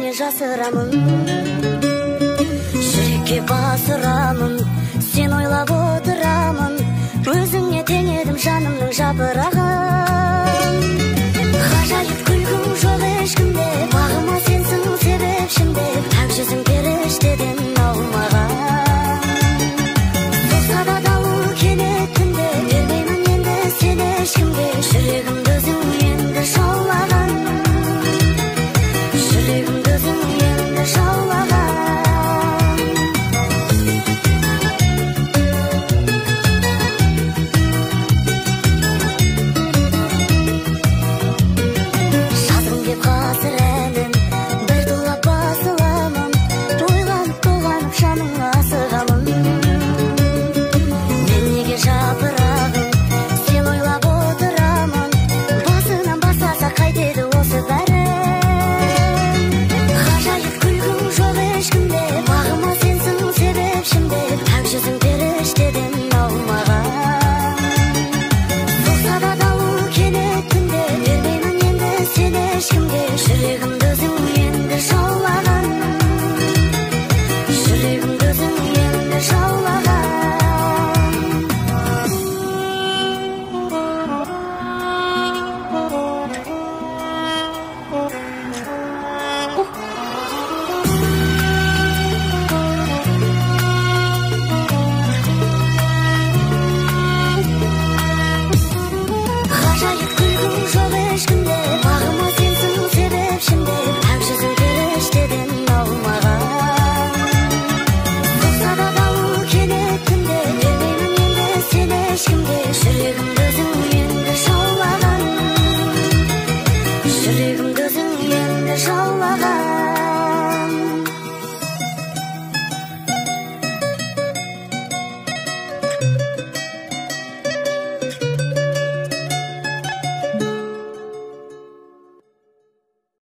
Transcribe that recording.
неме жасырамын, жүрекке басырамын, сен ойлап отырамын, өзіңе тең едім жанымның жапырағын. Ғажайып күлкің жоқ ешкімде, бағыма сенсің себепшімде, ақ жүзің періштеден аумаған. Соқса да дауыл кенет түнде, бермеймін енді сен ешкімге, жүрегімді өзің енді жаулаған, жүрегімді өзің енді жаулаған. Жазғым кеп ғасыр әнін, бір тулап басыламын, ойланып толғанып жаныңа асығамын. Мен неге жапырағым, сен ойлап отырамын, басынан бастаса қайтеді осы бәрін. Ғажайып күлкің жоқ ешкімде, бағыма сенсің себепшімде, ақ жүзің періштеден аумаған. Соқса да дауыл кенет түнде, бермеймін енді сен ешкімге, жүрегімді өзің енді жаулаған, жүрегімді өзің енді жаулаған.